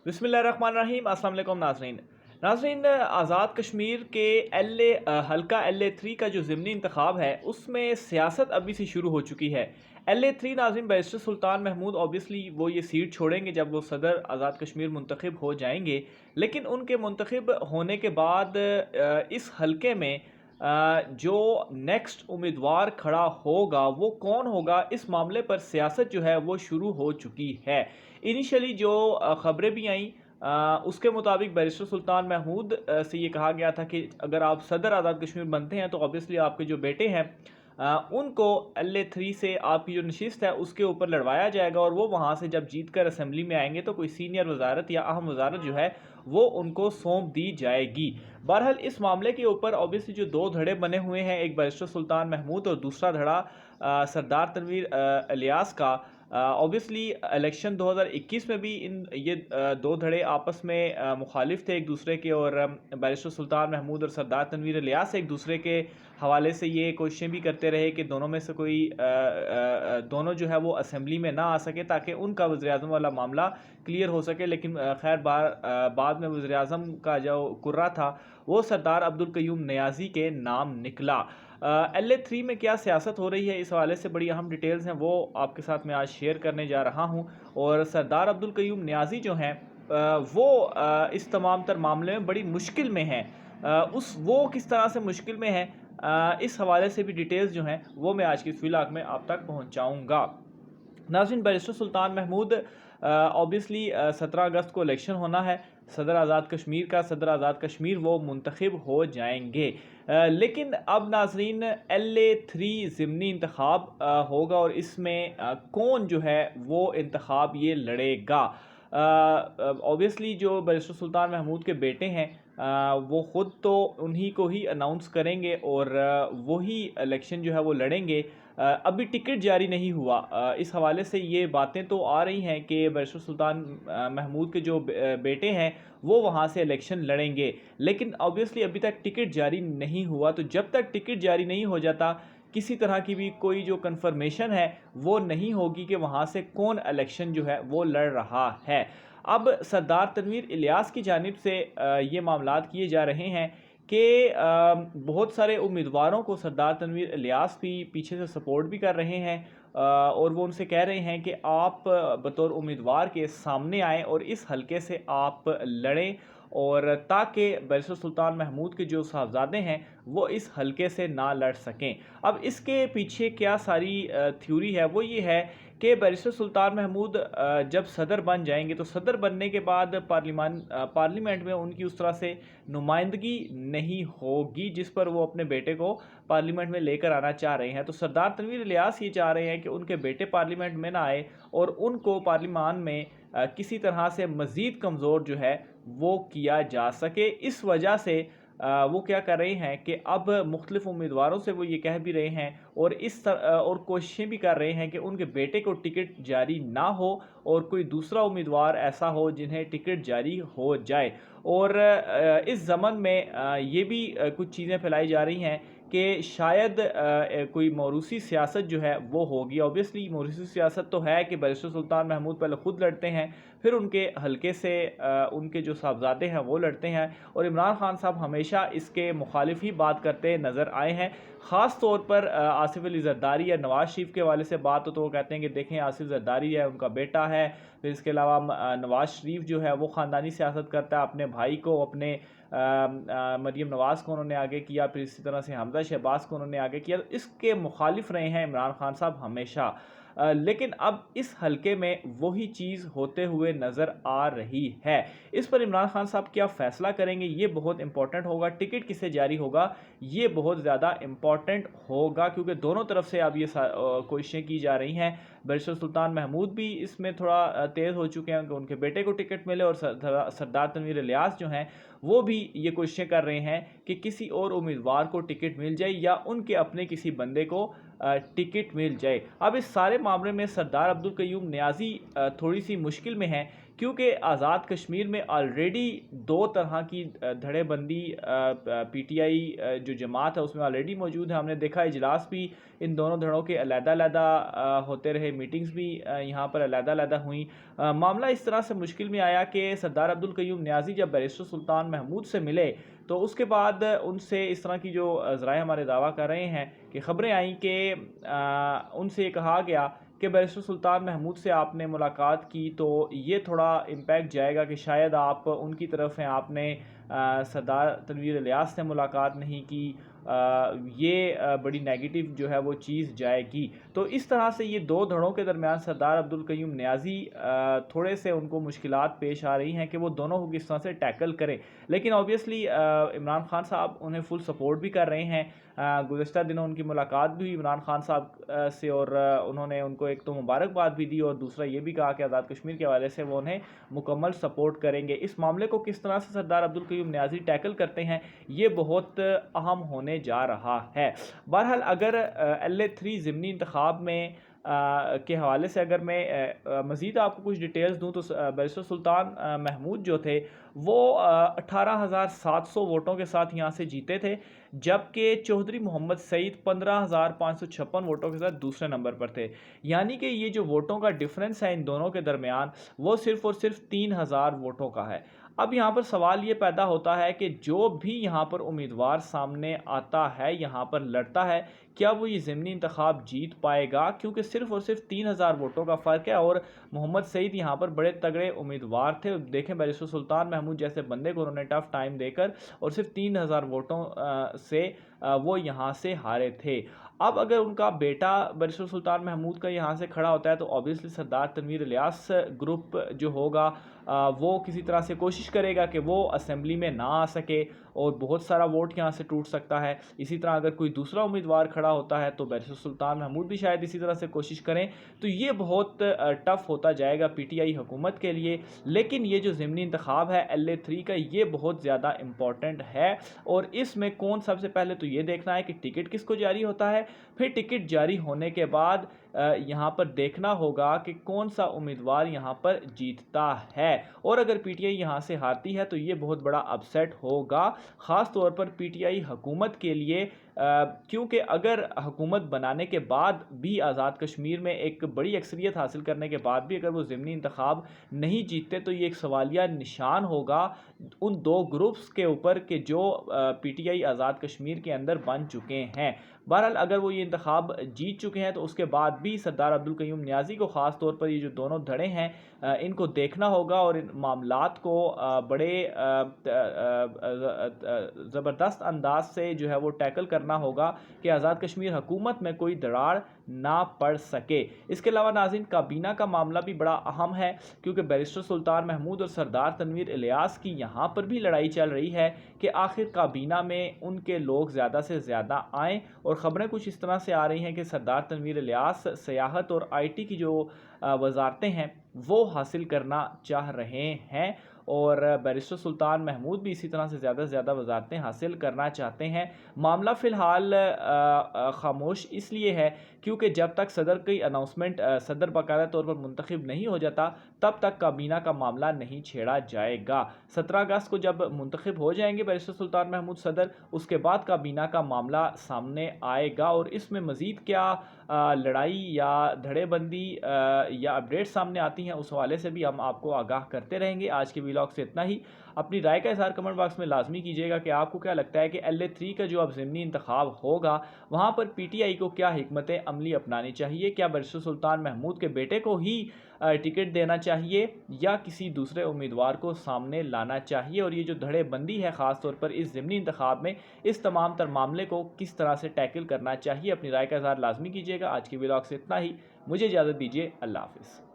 बिस्मिल्लाहिर्रहमानिर्रहीम। अस्सलाम वालेकुम नाज़रीन। आज़ाद कश्मीर के हल्का LA3 का जो ज़िमनी इंतखाब है उसमें सियासत अभी से शुरू हो चुकी है। LA3 नाज़रीन बैरिस्टर सुल्तान महमूद ऑब्वियसली वो ये सीट छोड़ेंगे जब वो सदर आज़ाद कश्मीर मुंतखब हो जाएंगे, लेकिन उनके मुंतखब होने के बाद इस हल्के में जो नेक्स्ट उम्मीदवार खड़ा होगा वो कौन होगा, इस मामले पर सियासत जो है वो शुरू हो चुकी है। इनिशियली जो खबरें भी आईं उसके मुताबिक बैरिस्टर सुल्तान महमूद से ये कहा गया था कि अगर आप सदर आज़ाद कश्मीर बनते हैं तो ऑब्वियसली आपके जो बेटे हैं उनको LA3 से आपकी जो नशिस्त है उसके ऊपर लड़वाया जाएगा और वो वहाँ से जब जीत कर असम्बली में आएंगे तो कोई सीनियर वजारत या अहम वजारत जो है वो उनको सौंप दी जाएगी। बहरहाल इस मामले के ऊपर ऑब्वियसली जो दो धड़े बने हुए हैं, एक बैरिस्टर सुल्तान महमूद और दूसरा धड़ा सरदार तनवीर इलियास का। ऑब्वियसली इलेक्शन 2021 में भी ये दो धड़े आपस में मुखालिफ थे एक दूसरे के, और बैरिस्टर सुल्तान महमूद और सरदार तनवीर इलियास एक दूसरे के हवाले से ये कोशिशें भी करते रहे कि दोनों में से कोई दोनों जो है वो असम्बली में ना आ सके ताकि उनका वज़ीर-ए-आज़म वाला मामला क्लियर हो सके। लेकिन खैर बाद में वज़ीर-ए-आज़म का जो कुर्रा था वो सरदार अब्दुल क़य्यूम नियाज़ी के नाम निकला। LA3 में क्या सियासत हो रही है, इस हवाले से बड़ी अहम डिटेल्स हैं वो आपके साथ मैं आज शेयर करने जा रहा हूँ। और सरदार अब्दुल क़य्यूम नियाज़ी जो हैं वो इस तमाम तर मामले में बड़ी मुश्किल में हैं। वो किस तरह से मुश्किल में है, इस हवाले से भी डिटेल्स जो हैं वो मैं आज की इस व्लॉग में आप तक पहुँचाऊँगा। नाज़रीन, बैरिस्टर सुल्तान महमूद ऑब्वियसली 17 अगस्त को इलेक्शन होना है सदर आज़ाद कश्मीर का। सदर आज़ाद कश्मीर वो मुंतखब हो जाएंगे, लेकिन अब नाज़रीन LA3 ज़िमनी इंतखाब होगा और इसमें कौन जो है वो इंतखाब ये लड़ेगा। ऑब्वियसली जो बैरिस्टर सुल्तान महमूद के बेटे हैं वो ख़ुद तो उन्हीं को ही अनाउंस करेंगे और वही इलेक्शन जो है वो लड़ेंगे। अभी टिकट जारी नहीं हुआ, इस हवाले से ये बातें तो आ रही हैं कि बैरिस्टर सुल्तान महमूद के जो बेटे हैं वो वहाँ से इलेक्शन लड़ेंगे, लेकिन ऑब्वियसली अभी तक टिकट जारी नहीं हुआ। तो जब तक टिकट जारी नहीं हो जाता किसी तरह की भी कोई जो कन्फर्मेशन है वो नहीं होगी कि वहाँ से कौन इलेक्शन जो है वो लड़ रहा है। अब सरदार तनवीर इलियास की जानिब से ये मामलात किए जा रहे हैं कि बहुत सारे उम्मीदवारों को सरदार तनवीर इलियास भी पीछे से सपोर्ट भी कर रहे हैं और वो उनसे कह रहे हैं कि आप बतौर उम्मीदवार के सामने आएँ और इस हलके से आप लड़ें, और ताकि बैरिस्टर सुल्तान महमूद के जो साहबजादे हैं वो इस हलके से ना लड़ सकें। अब इसके पीछे क्या सारी थ्योरी है, वो ये है कि बैरिस्टर सुल्तान महमूद जब सदर बन जाएंगे तो सदर बनने के बाद पार्लियामेंट में उनकी उस तरह से नुमाइंदगी नहीं होगी जिस पर वो अपने बेटे को पार्लियामेंट में लेकर आना चाह रहे हैं। तो सरदार तनवीर इलियास ये चाह रहे हैं कि उनके बेटे पार्लियामेंट में ना आए और उनको पार्लियामान में किसी तरह से मज़ीद कमज़ोर जो है वो किया जा सके। इस वजह से वो क्या कर रहे हैं कि अब मुख्तलिफ उम्मीदवारों से वो ये कह भी रहे हैं और और कोशिशें भी कर रहे हैं कि उनके बेटे को टिकट जारी ना हो और कोई दूसरा उम्मीदवार ऐसा हो जिन्हें टिकट जारी हो जाए। और इस ज़मन में ये भी कुछ चीज़ें फैलाई जा रही हैं कि शायद कोई मौरूसी सियासत जो है वो होगी। ऑब्वियसली मौरूसी सियासत तो है कि बैरिस्टर सुल्तान महमूद पहले ख़ुद लड़ते हैं, फिर उनके हलके से उनके जो साहबजादे हैं वो लड़ते हैं, और इमरान खान साहब हमेशा इसके मुखालिफ ही बात करते नज़र आए हैं। ख़ास तौर पर आसिफ अली ज़रदारी या नवाज़ शरीफ के हवाले से बात हो तो वो कहते हैं कि देखें आसिफ ज़रदारी है उनका बेटा है, फिर इसके अलावा नवाज़ शरीफ जो है वो ख़ानदानी सियासत करता है, अपने भाई को अपने मरीम नवाज़ को उन्होंने आगे किया, फिर इसी तरह से हमजा शहबाज को उन्होंने आगे किया। तो इसके मुखालिफ रहे हैं इमरान खान साहब हमेशा, लेकिन अब इस हलके में वही चीज़ होते हुए नज़र आ रही है। इस पर इमरान खान साहब क्या फ़ैसला करेंगे ये बहुत इंपॉर्टेंट होगा, टिकट किसे जारी होगा ये बहुत ज़्यादा इम्पॉर्टेंट होगा, क्योंकि दोनों तरफ से अब ये कोशिशें की जा रही हैं। बैरिस्टर सुल्तान महमूद भी इसमें थोड़ा तेज़ हो चुके हैं कि उनके बेटे को टिकट मिले, और सरदार तनवीर इलियास जो हैं वो भी ये कोशिशें कर रहे हैं कि किसी और उम्मीदवार को टिकट मिल जाए या उनके अपने किसी बंदे को टिकट मिल जाए। अब इस सारे मामले में सरदार अब्दुल कयूम नियाज़ी थोड़ी सी मुश्किल में हैं, क्योंकि आज़ाद कश्मीर में ऑलरेडी दो तरह की धड़ेबंदी पीटीआई जो जमात है उसमें ऑलरेडी मौजूद है। हमने देखा इजलास भी इन दोनों धड़ों के अलग-अलग होते रहे, मीटिंग्स भी यहाँ पर अलग-अलग हुई। मामला इस तरह से मुश्किल में आया कि सरदार अब्दुल कयूम नियाज़ी जब बैरिस्टर सुल्तान महमूद से मिले तो उसके बाद उनसे इस तरह की जो ज़राए हमारे दावा कर रहे हैं कि ख़बरें आई कि उनसे ये कहा गया कि बैरिस्टर सुल्तान महमूद से आपने मुलाकात की तो ये थोड़ा इम्पैक्ट जाएगा कि शायद आप उनकी तरफ हैं, आपने सरदार तनवीर इलियास से मुलाकात नहीं की, ये बड़ी नेगेटिव जो है वो चीज़ जाएगी। तो इस तरह से ये दो धड़ों के दरमियान सरदार अब्दुल कयूम नियाज़ी थोड़े से उनको मुश्किलात पेश आ रही हैं कि वो दोनों को किस तरह से टैकल करें। लेकिन ऑब्वियसली इमरान खान साहब उन्हें फुल सपोर्ट भी कर रहे हैं। गुज़िश्ता दिनों उनकी मुलाकात भी हुई इमरान खान साहब से और उन्होंने उनको एक तो मुबारकबाद भी दी और दूसरा ये भी कहा कि आज़ाद कश्मीर के हवाले से वो उन्हें मुकम्मल सपोर्ट करेंगे। इस मामले को किस तरह से सरदार अब्दुल कयूम नियाज़ी टैकल करते हैं ये बहुत अहम होने जा रहा है। बहरहाल अगर LA3 ज़िमनी इंतखाब में के हवाले से अगर मैं मज़ीद आपको कुछ डिटेल्स दूं तो बैरिस्टर सुल्तान महमूद जो थे वो 18,700 वोटों के साथ यहाँ से जीते थे, जबकि चौधरी मोहम्मद सईद 15,556 वोटों के साथ दूसरे नंबर पर थे। यानी कि ये जो वोटों का डिफरेंस है इन दोनों के दरमियान वो सिर्फ़ और सिर्फ 3,000 वोटों का है। अब यहाँ पर सवाल ये पैदा होता है कि जो भी यहाँ पर उम्मीदवार सामने आता है, यहाँ पर लड़ता है, क्या वो ये ज़िमनी इंतखाब जीत पाएगा? क्योंकि सिर्फ़ और सिर्फ 3,000 वोटों का फ़र्क है और मोहम्मद सईद यहाँ पर बड़े तगड़े उम्मीदवार थे। देखें बैरिस्टर सुल्तान महमूद जैसे बंदे को उन्होंने टफ टाइम देकर और सिर्फ 3,000 वोटों से वो यहाँ से हारे थे। अब अगर उनका बेटा बैरिस्टर सुल्तान महमूद का यहाँ से खड़ा होता है तो ऑब्वियसली सरदार तनवीर इलियास ग्रुप जो होगा वो किसी तरह से कोशिश करेगा कि वो असेंबली में ना आ सके और बहुत सारा वोट यहाँ से टूट सकता है। इसी तरह अगर कोई दूसरा उम्मीदवार खड़ा होता है तो बैरिस्टर सुल्तान महमूद भी शायद इसी तरह से कोशिश करें, तो ये बहुत टफ होता जाएगा पीटीआई हुकूमत के लिए। लेकिन ये जो ज़िमनी इंतखाब है LA3 का ये बहुत ज़्यादा इम्पॉर्टेंट है और इसमें कौन सबसे पहले तो ये देखना है कि टिकट किसको जारी होता है, फिर टिकट जारी होने के बाद यहाँ पर देखना होगा कि कौन सा उम्मीदवार यहाँ पर जीतता है। और अगर पीटीआई यहाँ से हारती है तो ये बहुत बड़ा अपसेट होगा, ख़ास तौर पर पीटीआई हुकूमत के लिए, क्योंकि अगर हुकूमत बनाने के बाद भी आज़ाद कश्मीर में एक बड़ी अक्सरियत हासिल करने के बाद भी अगर वो ज़िमनी इंतखाब नहीं जीतते तो ये एक सवालिया निशान होगा उन दो ग्रुप्स के ऊपर कि जो पीटीआई आज़ाद कश्मीर के अंदर बन चुके हैं। बहरहाल अगर वो ये इंतखाब जीत चुके हैं तो उसके बाद भी सरदार अब्दुल कयूम नियाज़ी को ख़ास तौर पर ये जो दोनों धड़े हैं इनको देखना होगा और इन मामलात को बड़े ज़बरदस्त अंदाज से जो है वो टैकल करना होगा कि आज़ाद कश्मीर हुकूमत में कोई दरार ना पड़ सके। इसके अलावा नाज़रीन काबीना का मामला भी बड़ा अहम है, क्योंकि बैरिस्टर सुल्तान महमूद और सरदार तनवीर इलियास की यहाँ पर भी लड़ाई चल रही है कि आखिर काबीना में उनके लोग ज़्यादा से ज़्यादा आएँ। और ख़बरें कुछ इस तरह से आ रही हैं कि सरदार तनवीर इलियास सियाहत और IT की जो वजारतें हैं वो हासिल करना चाह रहे हैं और बैरिस्टर सुल्तान महमूद भी इसी तरह से ज़्यादा वजारतें हासिल करना चाहते हैं। मामला फ़िलहाल खामोश इसलिए है क्योंकि जब तक सदर की अनाउंसमेंट सदर बाकायदा तौर पर मुंतखब नहीं हो जाता तब तक काबीना का मामला नहीं छेड़ा जाएगा। 17 अगस्त को जब मुंतखब हो जाएंगे बैरिस्टर सुल्तान महमूद सदर, उसके बाद काबीना का मामला सामने आएगा और इसमें मज़ीद क्या लड़ाई या धड़ेबंदी या अपडेट सामने आती हैं उस हवाले से भी हम आपको आगाह करते रहेंगे। आज के व्लॉग से इतना ही। अपनी राय का इज़हार कमेंट बॉक्स में लाजमी कीजिएगा कि आपको क्या लगता है कि LA3 का जो अब ज़िमनी इंतखाब होगा वहाँ पर पीटीआई को क्या हिकमत अमली अपनानी चाहिए। क्या बैरिस्टर सुल्तान महमूद के बेटे को ही टिकट देना चाहिए या किसी दूसरे उम्मीदवार को सामने लाना चाहिए, और ये जो धड़ेबंदी है ख़ास तौर पर इस ज़िमनी इंतखाब में, इस तमाम तर मामले को किस तरह से टैकल करना चाहिए। अपनी राय का इज़हार लाजमी कीजिएगा। आज के व्लॉग से इतना ही। मुझे इजाज़त दीजिए। अल्लाह हाफ़िज़।